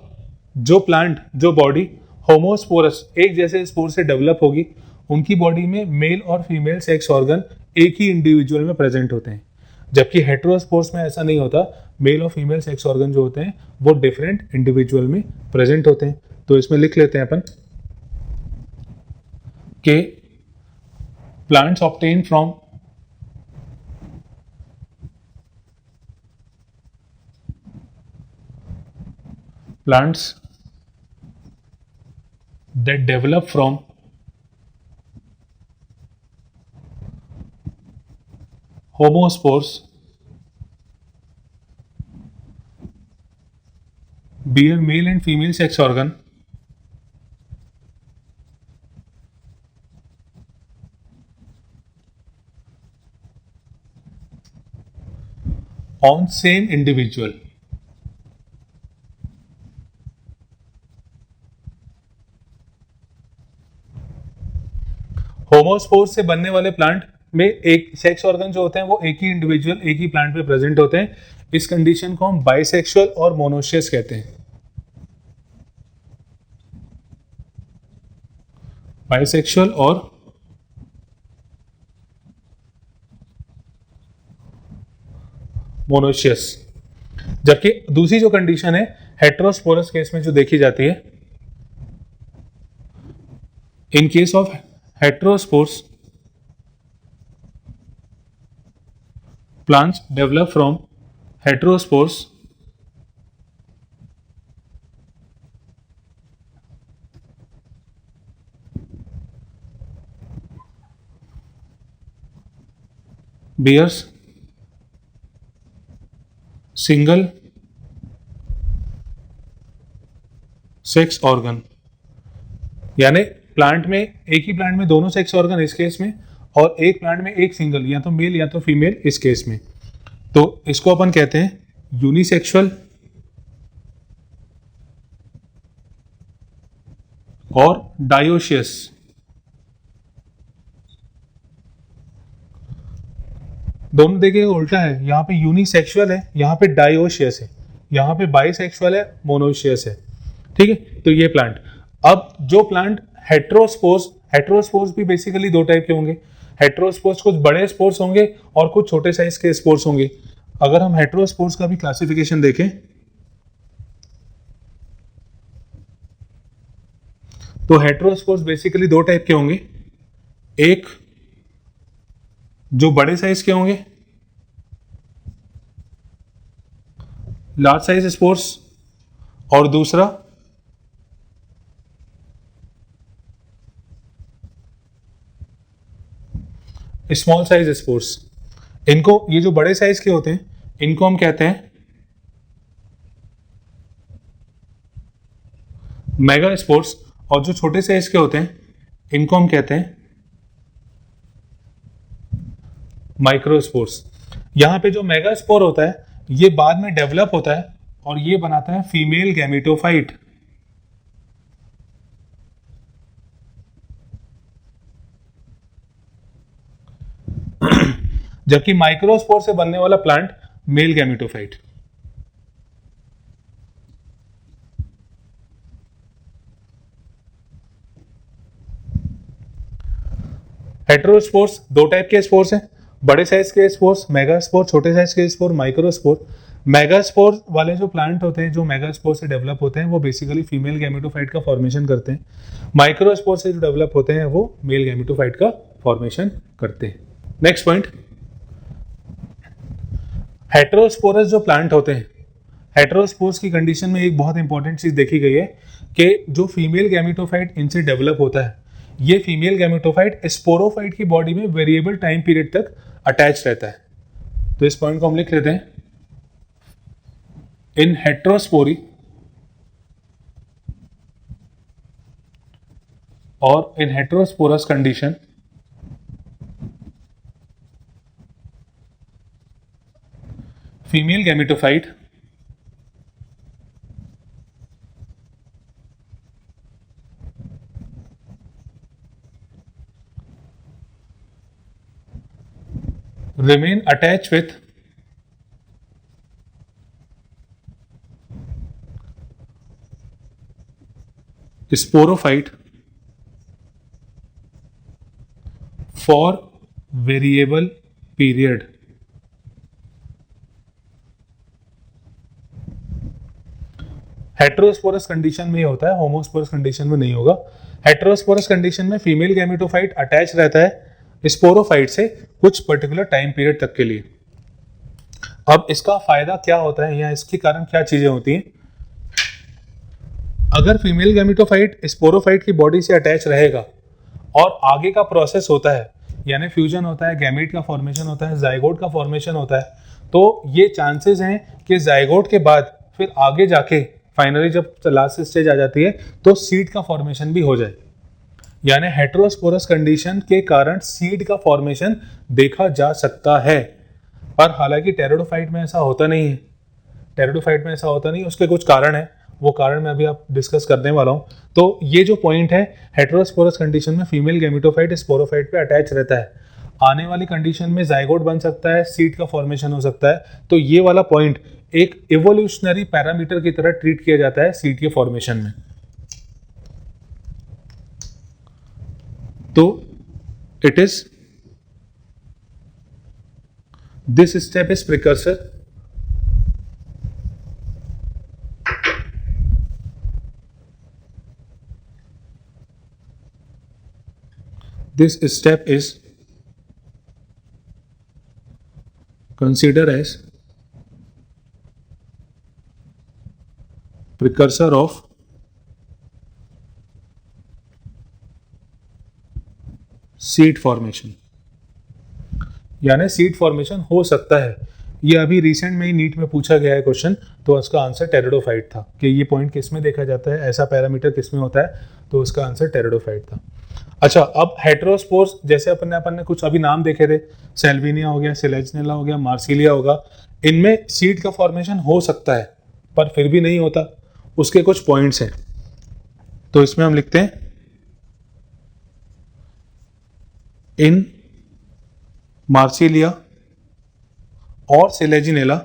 जो प्लांट, जो बॉडी होमोस्पोरस एक जैसे स्पोर से डेवलप होगी, उनकी बॉडी में मेल और फीमेल सेक्स ऑर्गन एक ही इंडिविजुअल में प्रेजेंट होते हैं। जबकि हेटेरोस्पोर्स में ऐसा नहीं होता, मेल और फीमेल सेक्स ऑर्गन जो होते हैं वो डिफरेंट इंडिविजुअल में प्रेजेंट होते हैं। तो इसमें लिख लेते हैं अपन कि plants obtain from plants that develop from homospores bear male and female sex organ on same individual। Homospores से बनने वाले प्लांट में एक सेक्स ऑर्गन जो होते हैं वो एक ही इंडिविजुअल, एक ही प्लांट पे प्रेजेंट होते हैं। इस कंडीशन को हम बाइसेक्सुअल और मोनोशियस कहते हैं। बाइसेक्सुअल और मोनोशियस। जबकि दूसरी जो कंडीशन है हेटेरोस्पोरस केस में जो देखी जाती है, in case of heterospores plants develop from heterospores bears single sex organ, यानी प्लांट में, एक ही प्लांट में दोनों सेक्स ऑर्गन इस केस में, और एक प्लांट में एक सिंगल, या तो मेल या तो फीमेल इस केस में। तो इसको अपन कहते हैं यूनिसेक्सुअल और डायोशियस। दोनों देखिए उल्टा है, यहाँ पे यूनिसेक्सुअल है, यहाँ पे डायोशियस है, यहाँ पे बाइसेक्सुअल है, मोनोशियस है। ठीक है, तो ये प्लांट। अब जो प्लांट हेटेरोस्पोर्स भी बेसिकली दो टाइप के होंगे। हेटेरोस्पोर्स कुछ बड़े स्पोर्स होंगे और कुछ छोटे साइज के स्पोर्स होंगे। अगर हम हेटेरोस्पोर्स का भी क्लासिफिकेशन देखें तो हेटेरोस्पोर्स बेसिकली दो टाइप के होंगे, एक जो बड़े साइज के होंगे, लार्ज साइज स्पोर्स, और दूसरा स्मॉल साइज स्पोर्स। इनको, ये जो बड़े साइज के होते हैं इनको हम कहते हैं मेगा स्पोर्स, और जो छोटे साइज के होते हैं इनको हम कहते हैं माइक्रो स्पोर्स। यहां पे जो मेगा स्पोर होता है ये बाद में डेवलप होता है और ये बनाता है फीमेल गैमेटोफाइट। जबकि माइक्रोस्पोर से बनने वाला प्लांट मेल गैमेटोफाइट। हेटेरोस्पोर्स दो टाइप के स्पोर्स हैं, बड़े साइज के स्पोर्स मेगास्पोर, छोटे साइज के स्पोर माइक्रोस्पोर। मेगास्पोर वाले जो प्लांट होते हैं जो मेगास्पोर से डेवलप होते हैं वो बेसिकली फीमेल गैमेटोफाइट का फॉर्मेशन करते हैं। माइक्रोस्पोर से जो डेवलप होते हैं वो मेल गैमेटोफाइट का फॉर्मेशन करते हैं। नेक्स्ट पॉइंट, हेटेरोस्पोरस जो प्लांट होते हैं, हेटेरोस्पोर्स की कंडीशन में एक बहुत इंपॉर्टेंट चीज देखी गई है कि जो फीमेल गैमेटोफाइट इनसे डेवलप होता है, ये फीमेल गैमेटोफाइट स्पोरोफाइट की बॉडी में वेरिएबल टाइम पीरियड तक अटैच रहता है। तो इस पॉइंट को हम लिख लेते हैं, इन हेटेरोस्पोरी और इन heterosporous condition female gametophyte remain attached with sporophyte for variable period। Heterosporous condition में ये होता है, होमोस्पोरस कंडीशन में नहीं होगा। हेटेरोस्पोरस कंडीशन में फीमेल गैमेटोफाइट अटैच रहता है स्पोरोफाइट से कुछ पर्टिकुलर टाइम पीरियड तक के लिए। अब इसका फायदा क्या होता है या इसके कारण क्या चीजें होती हैं? अगर फीमेल गैमेटोफाइट स्पोरोफाइट की बॉडी से अटैच रहेगा और आगे का प्रोसेस होता है, यानी फ्यूजन होता है, गैमेट का फॉर्मेशन होता है, जाइगोट का फॉर्मेशन होता है, तो ये चांसेस हैं कि जाइगोट के बाद फिर आगे जाके फाइनली जब लास्ट स्टेज आ जाती है तो सीड का फॉर्मेशन भी हो जाए। यानी हेटेरोस्पोरस कंडीशन के कारण सीड का फॉर्मेशन देखा जा सकता है, पर हालांकि टेरिडोफाइट में ऐसा होता नहीं है। टेरिडोफाइट में ऐसा होता नहीं, उसके कुछ कारण है, वो कारण मैं अभी आप डिस्कस करने वाला हूं। तो ये जो पॉइंट है, हेटेरोस्पोरस कंडीशन में फीमेल गैमेटोफाइट स्पोरोफाइट पे अटैच रहता है, आने वाली कंडीशन में जाइगोट बन सकता है, सीड का फॉर्मेशन हो सकता है। तो ये वाला पॉइंट एक इवोल्यूशनरी पैरामीटर की तरह ट्रीट किया जाता है सीड के फॉर्मेशन में। तो it is this step is precursor this step is considered as precursor of seed formation. यानी सीड फॉर्मेशन हो सकता है। ये अभी रिसेंट में ही नीट में पूछा गया है क्वेश्चन, तो उसका आंसर टेरिडोफाइट था कि ये पॉइंट किस में देखा जाता है, ऐसा पैरामीटर किस में होता है, तो उसका आंसर टेरिडोफाइट था। अच्छा, अब हेटेरोस्पोर्स जैसे अपन ने कुछ अभी नाम देखे थे, सेल्विनिया हो गया, सिलेजनेला हो गया, मार्सिलिया होगा, इनमें सीड का फॉर्मेशन हो सकता है पर फिर भी नहीं होता। उसके कुछ पॉइंट्स हैं, तो इसमें हम लिखते हैं इन मार्सिलिया और Selaginella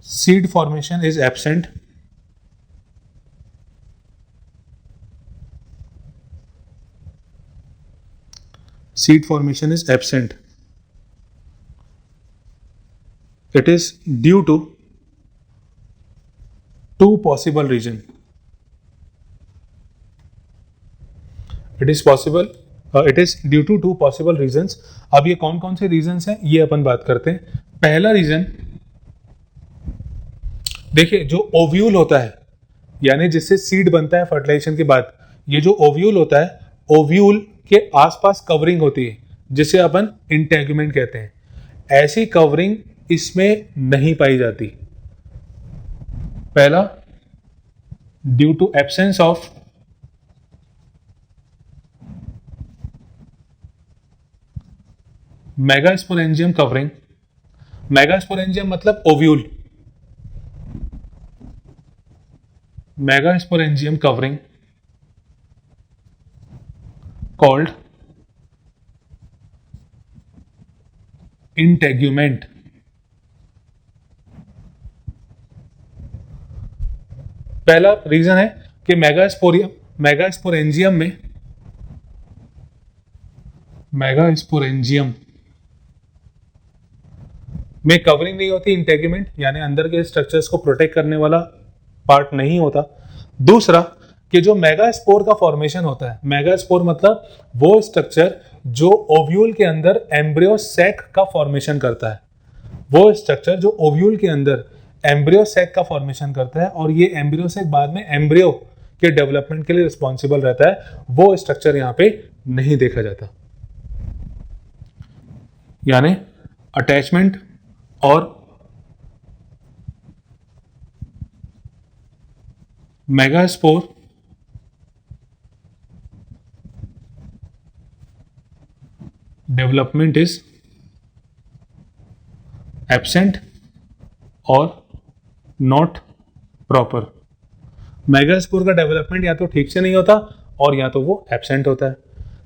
seed formation is absent seed formation is absent It is due to two possible reasons. It is due to two possible reasons. अब ये कौन कौन से reasons हैं ये अपन बात करते हैं. पहला रीजन देखिए, जो ओव्यूल होता है यानी जिससे सीड बनता है फर्टिलाइजेशन के बाद, ये जो ओव्यूल होता है, ओव्यूल के आसपास कवरिंग होती है जिसे अपन इंटेगुमेंट कहते हैं. ऐसी कवरिंग इसमें नहीं पाई जाती. पहला, due to absence of megasporangium covering. Megasporangium मतलब ovule. Megasporangium covering called integument. पहला रीजन है कि मेगास्पोरेंजियम में कवरिंग नहीं होती, इंटेग्यूमेंट यानी अंदर के स्ट्रक्चर्स को प्रोटेक्ट करने वाला पार्ट नहीं होता. दूसरा कि जो मेगास्पोर का फॉर्मेशन होता है, मेगास्पोर मतलब वो स्ट्रक्चर जो ओव्यूल के अंदर एम्ब्रियो सैक का फॉर्मेशन करता है. वो स्ट्रक्चर जो ओव्यूल के अंदर एम्ब्रियो सैक का फॉर्मेशन करता है और ये एम्ब्रियो सैक बाद में एम्ब्रियो के डेवलपमेंट के लिए रिस्पॉन्सिबल रहता है, वो स्ट्रक्चर यहां पे नहीं देखा जाता. यानी अटैचमेंट और मेगास्पोर डेवलपमेंट इज एब्सेंट और नॉट प्रॉपर. मेगास्पोर का डेवलपमेंट या तो ठीक से नहीं होता और या तो वो एब्सेंट होता है.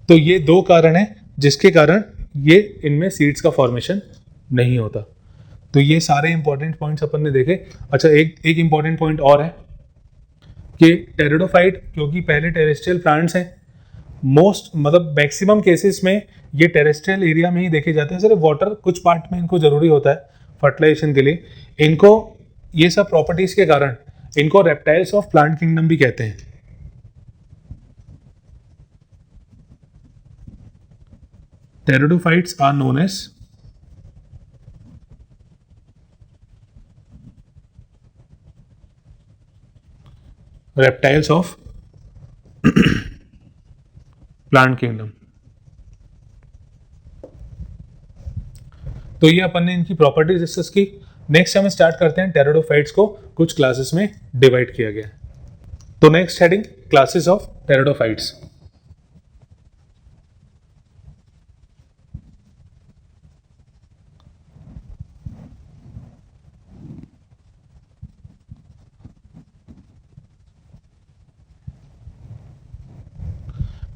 तो ये दो कारण हैं जिसके कारण ये इनमें सीड्स का फॉर्मेशन नहीं होता. तो ये सारे इंपॉर्टेंट पॉइंट्स अपन ने देखे. अच्छा, एक इंपॉर्टेंट पॉइंट और है कि टेरिडोफाइट क्योंकि पहले टेरेस्ट्रियल प्लांट्स हैं, मोस्ट मतलब मैक्सिमम केसेस में ये टेरेस्ट्रियल एरिया में ही देखे जाते हैं. सिर्फ वाटर कुछ पार्ट में इनको जरूरी होता है फर्टिलाइजेशन के लिए. इनको ये सब प्रॉपर्टीज के कारण इनको रेप्टाइल्स ऑफ प्लांट किंगडम भी कहते हैं. Pteridophytes are known as reptiles of plant kingdom. तो ये अपन ने इनकी प्रॉपर्टीज डिस्कस की. नेक्स्ट हम स्टार्ट करते हैं टेरिडोफाइट्स को कुछ क्लासेस में डिवाइड किया गया है. तो next heading classes of pteridophytes.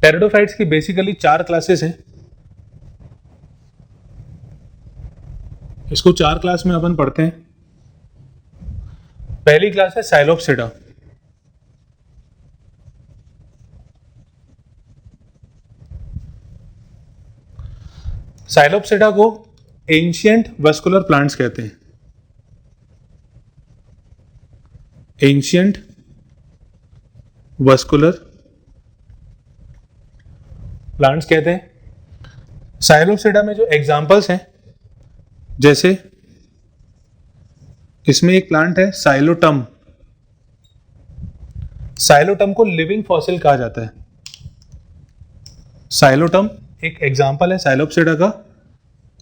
Pteridophytes की बेसिकली 4 क्लासेस हैं. इसको 4 क्लास में अपन पढ़ते हैं. पहली क्लास है साइलोप्सिडा. साइलोप्सिडा को एंशिएंट वस्कुलर प्लांट्स कहते हैं. एंशिएंट वस्कुलर प्लांट्स कहते हैं. साइलोप्सिडा में जो एग्जांपल्स हैं, जैसे इसमें एक प्लांट है साइलोटम. साइलोटम को लिविंग फॉसिल कहा जाता है. साइलोटम एक एग्जांपल है साइलोप्सिडा का.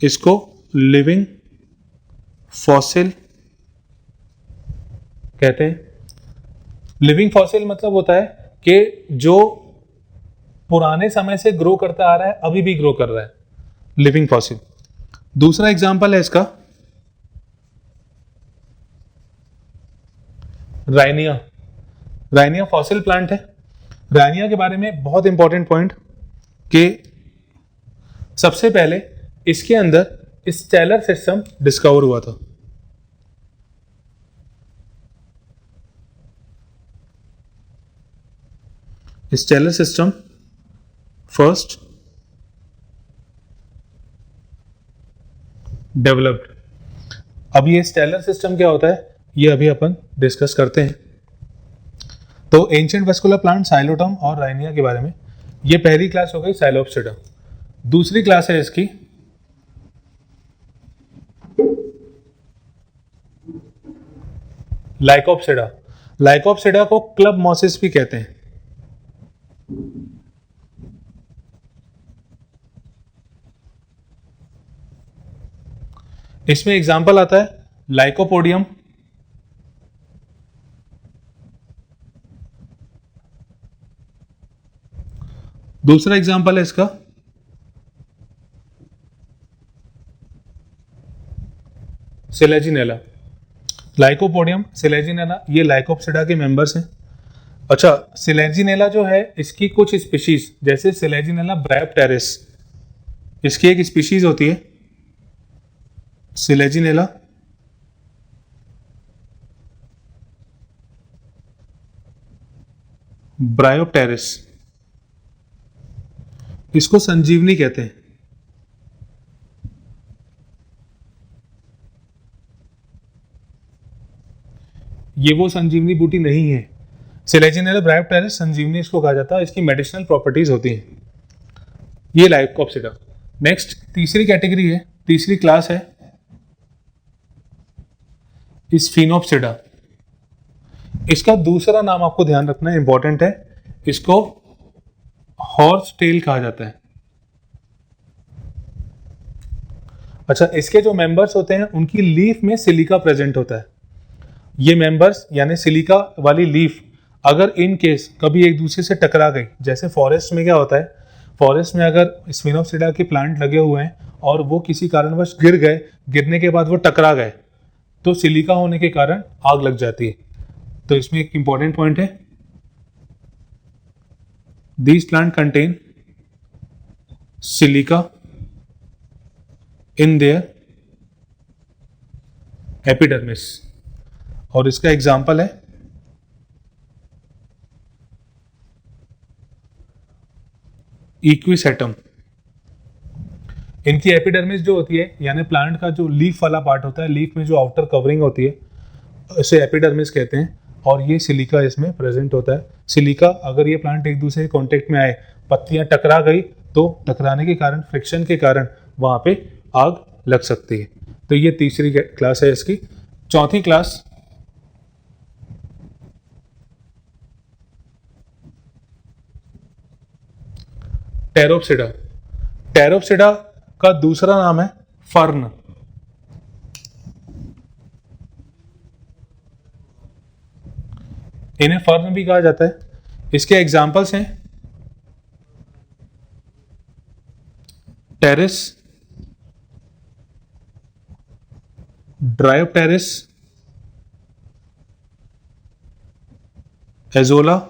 इसको लिविंग फॉसिल कहते हैं. लिविंग फॉसिल मतलब होता है कि जो पुराने समय से ग्रो करता आ रहा है, अभी भी ग्रो कर रहा है, लिविंग फॉसिल. दूसरा एग्जांपल है इसका राइनिया. राइनिया फॉसिल प्लांट है. राइनिया के बारे में बहुत इंपॉर्टेंट पॉइंट कि सबसे पहले इसके अंदर स्टेलर सिस्टम डिस्कवर हुआ था. Stelar system first developed. अब ये स्टेलर सिस्टम क्या होता है ये अभी अपन डिस्कस करते हैं। तो एंशिएंट वेस्कुलर प्लांट साइलोटम और राइनिया के बारे में, ये पहली क्लास हो गई साइलोप्सिडा। दूसरी क्लास है इसकी लाइकोप्सिडा। लाइकोप्सिडा को क्लब मॉसिस भी कहते हैं। इसमें एग्जाम्पल आता है लाइकोपोडियम, दूसरा एग्जाम्पल है इसका सिलेजिनेला। लाइकोपोडियम, सिलेजिनेला, ये लाइकोप्सिडा के मेंबर्स हैं। अच्छा, सिलेजिनेला जो है इसकी कुछ स्पीशीज जैसे सिलेजिनेला ब्रायोप्टेरिस, इसकी एक स्पीशीज होती है सिलेजिनेला ब्रायोप्टेरिस, इसको संजीवनी कहते हैं। ये वो संजीवनी बूटी नहीं है। सिलेजिनेला ब्रायोप्टेरिस संजीवनी इसको कहा जाता है, इसकी मेडिसिनल प्रॉपर्टीज होती हैं। ये लाइकोप्सिडा। नेक्स्ट तीसरी कैटेगरी है, तीसरी क्लास है स्फिनोप्सिडा। इसका दूसरा नाम आपको ध्यान रखना इंपॉर्टेंट है, इसको हॉर्स टेल कहा जाता है। अच्छा, इसके जो मेंबर्स होते हैं उनकी लीफ में सिलिका प्रेजेंट होता है। ये मेंबर्स यानी सिलिका वाली लीफ अगर इन केस कभी एक दूसरे से टकरा गई, जैसे फॉरेस्ट में क्या होता है, फॉरेस्ट में अगर स्फिनोप्सिडा के प्लांट लगे हुए हैं और वो किसी कारणवश गिर गए, गिरने के बाद वो टकरा गए, तो सिलिका होने के कारण आग लग जाती है। तो इसमें एक इंपॉर्टेंट पॉइंट है, these plant contain silica in their epidermis. और इसका एग्जाम्पल है इक्विसेटम। इनकी एपिडर्मिस जो होती है यानी प्लांट का जो लीफ वाला पार्ट होता है, लीफ में जो आउटर कवरिंग होती है उसे एपिडर्मिस कहते हैं, और ये सिलिका इसमें प्रेजेंट होता है। सिलिका अगर ये प्लांट एक दूसरे के कांटेक्ट में आए, पत्तियां टकरा गई, तो टकराने के कारण, फ्रिक्शन के कारण वहां पे आग लग सकती है। तो ये तीसरी क्लास है इसकी। चौथी क्लास टेरोप्सिडा। टेरोप्सिडा का दूसरा नाम है फर्न। इन्हें फर्न भी कहा जाता है। इसके एग्जाम्पल्स हैं टेरिस, ड्रायोप्टेरिस, एजोला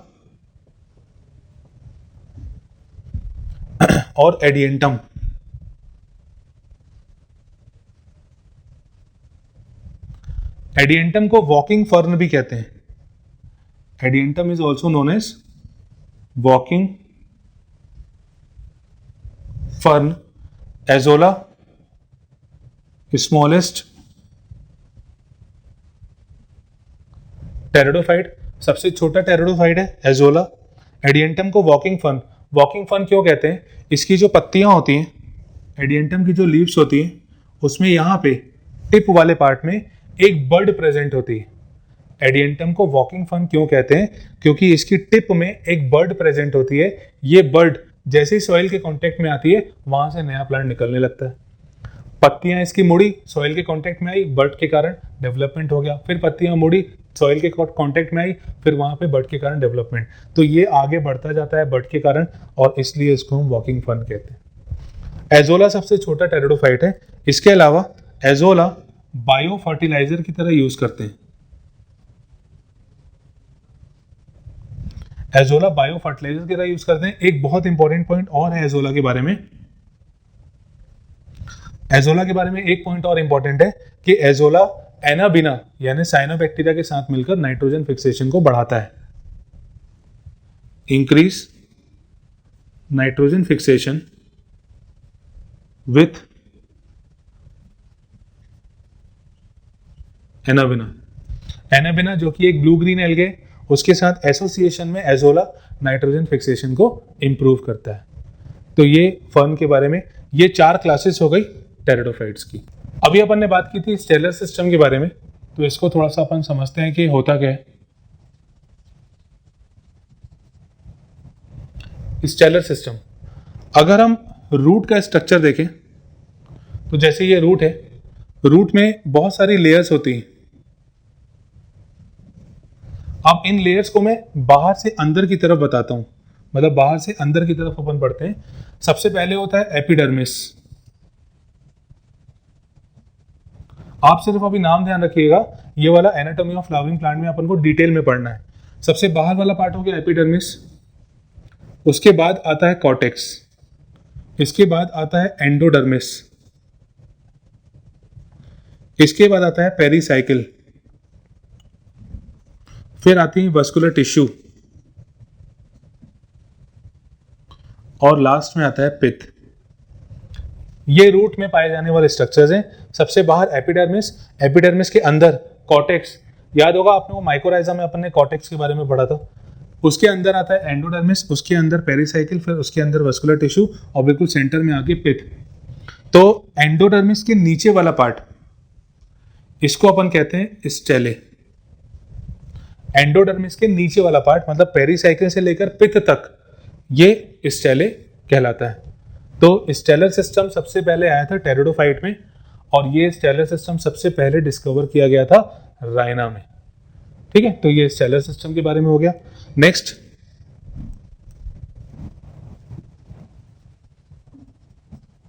और एडियंटम। एडियंटम को वॉकिंग फर्न भी कहते हैं। Adiantum is also known as walking fern. Azolla smallest pteridophyte, सबसे छोटा टेरिडोफाइट है एजोला। एडियंटम को वॉकिंग फर्न, वॉकिंग फर्न क्यों कहते हैं, इसकी जो पत्तियां होती हैं, एडियंटम की जो लीव्स होती हैं, उसमें यहाँ पे टिप वाले पार्ट में एक बर्ड प्रेजेंट होती है। एडियंटम को वॉकिंग फर्न क्यों कहते हैं, क्योंकि इसकी टिप में एक बर्ड प्रेजेंट होती है। ये बर्ड जैसे ही सॉइल के कांटेक्ट में आती है, वहां से नया प्लांट निकलने लगता है। पत्तियां इसकी मुड़ी, सॉइल के कांटेक्ट में आई, बर्ड के कारण डेवलपमेंट हो गया। फिर पत्तियां मुड़ी, सॉइल के कांटेक्ट में आई, फिर वहां पे बर्ड के कारण डेवलपमेंट। तो ये आगे बढ़ता जाता है बर्ड के कारण, और इसलिए इसको हम वॉकिंग फर्न कहते हैं। एजोला सबसे छोटा टेरिडोफाइट है। इसके अलावा एजोला बायो फर्टिलाइजर की तरह यूज करते हैं। एजोला बायो फर्टिलाइजर की तरह यूज करते हैं। एक बहुत इंपॉर्टेंट पॉइंट और है एजोला के बारे में, एजोला के बारे में एक पॉइंट और इंपॉर्टेंट है कि एजोला एनाबिना यानी साइनोबैक्टीरिया के साथ मिलकर नाइट्रोजन फिक्सेशन को बढ़ाता है। Increase nitrogen fixation with Anabaena. Anabaena जो कि एक ब्लू ग्रीन एल्गे, उसके साथ एसोसिएशन में एजोला नाइट्रोजन फिक्सेशन को इम्प्रूव करता है। तो ये फर्न के बारे में, ये 4 क्लासेस हो गई टेरिडोफाइट्स की। अभी अपन ने बात की थी स्टेलर सिस्टम के बारे में, तो इसको थोड़ा सा अपन समझते हैं कि होता क्या है। स्टेलर सिस्टम, अगर हम रूट का स्ट्रक्चर देखें तो जैसे ये रूट है, रूट में बहुत सारी लेयर्स होती हैं। अब इन लेयर्स को मैं बाहर से अंदर की तरफ बताता हूं, मतलब बाहर से अंदर की तरफ अपन बढ़ते हैं। सबसे पहले होता है एपिडर्मिस। आप सिर्फ अभी नाम ध्यान रखिएगा, ये वाला एनाटॉमी ऑफ फ्लावरिंग प्लांट में अपन को डिटेल में पढ़ना है। सबसे बाहर वाला पार्ट हो गया एपिडर्मिस, उसके बाद आता है कॉर्टेक्स, इसके बाद आता है एंडोडर्मिस, इसके बाद आता है पेरिसाइकिल, फिर आती है वस्कुलर टिश्यू, और लास्ट में आता है पित्त। ये रूट में पाए जाने वाले स्ट्रक्चर्स हैं। सबसे बाहर एपिडर्मिस, एपिडर्मिस के अंदर कॉर्टेक्स, याद होगा आपने वो माइकोराइजा में अपन ने कॉर्टेक्स के बारे में पढ़ा था। उसके अंदर आता है एंडोडर्मिस, उसके अंदर पेरिसाइकिल, फिर उसके अंदर वस्कुलर टिश्यू, और बिल्कुल सेंटर में आके पित्त। तो एंडोडर्मिस के नीचे वाला पार्ट, इसको अपन कहते हैं स्टेले। एंडोडर्मिस के नीचे वाला पार्ट मतलब पेरिसाइकिल से लेकर पित्त तक, ये स्टेले कहलाता है। तो स्टेलर सिस्टम सबसे पहले आया था टेरिडोफाइट में, और ये स्टेलर सिस्टम सबसे पहले डिस्कवर किया गया था राइना में। ठीक है, तो ये स्टेलर सिस्टम के बारे में हो गया। नेक्स्ट,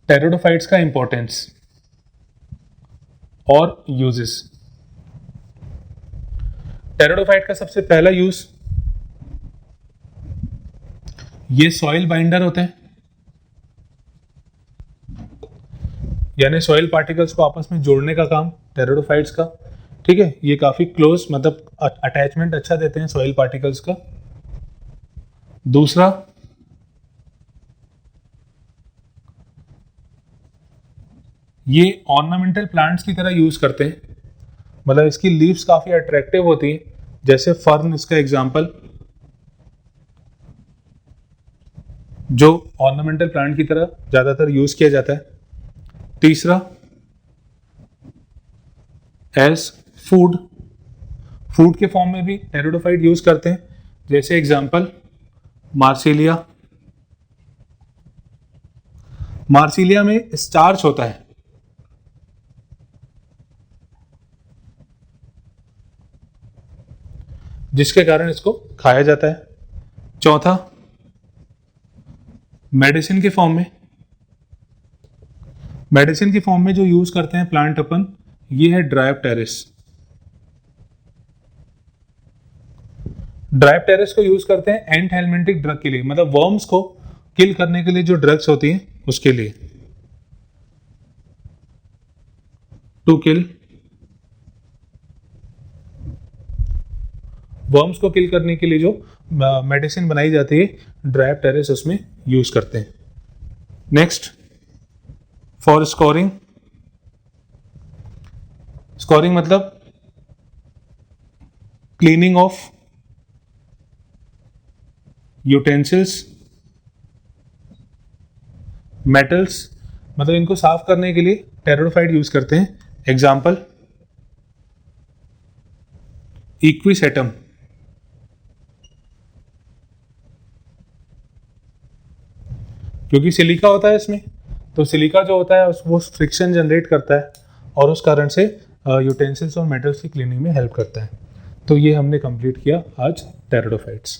टेरिडोफाइट्स का इंपॉर्टेंस और यूजेस। टेरिडोफाइट का सबसे पहला यूज, ये सॉइल बाइंडर होते हैं, यानी सॉइल पार्टिकल्स को आपस में जोड़ने का काम टेरिडोफाइट्स का। ठीक है, ये काफी क्लोज मतलब अटैचमेंट अच्छा देते हैं सॉइल पार्टिकल्स का। दूसरा, ये ऑर्नामेंटल प्लांट्स की तरह यूज करते हैं, मतलब इसकी लीव्स काफी अट्रैक्टिव होती हैं, जैसे फर्न इसका एग्जांपल, जो ऑर्नामेंटल प्लांट की तरह ज्यादातर यूज किया जाता है। तीसरा, एज फूड, फूड के फॉर्म में भी टेरिडोफाइट यूज करते हैं, जैसे एग्जांपल मार्सिलिया। मार्सिलिया में स्टार्च होता है, जिसके कारण इसको खाया जाता है। चौथा, मेडिसिन के फॉर्म में, मेडिसिन के फॉर्म में जो यूज करते हैं प्लांट अपन, ये है ड्रायोप्टेरिस। ड्रायोप्टेरिस को यूज करते हैं एंट हेलमिंथिक ड्रग के लिए, मतलब वर्म्स को किल करने के लिए जो ड्रग्स होती हैं उसके लिए, टू किल, वर्म्स को किल करने के लिए जो मेडिसिन बनाई जाती है, ड्रायोप्टेरिस उसमें यूज करते हैं। नेक्स्ट, फॉर स्कोरिंग, स्कोरिंग मतलब क्लीनिंग ऑफ यूटेंसिल्स, मेटल्स, मतलब इनको साफ करने के लिए टेरिडोफाइट यूज करते हैं। एग्जाम्पल इक्विसेटम, क्योंकि सिलिका होता है इसमें, तो सिलिका जो होता है वो फ्रिक्शन जनरेट करता है और उस कारण से यूटेंसिल्स और मेटल्स की क्लीनिंग में हेल्प करता है। तो ये हमने कंप्लीट किया आज टेरिडोफाइट्स।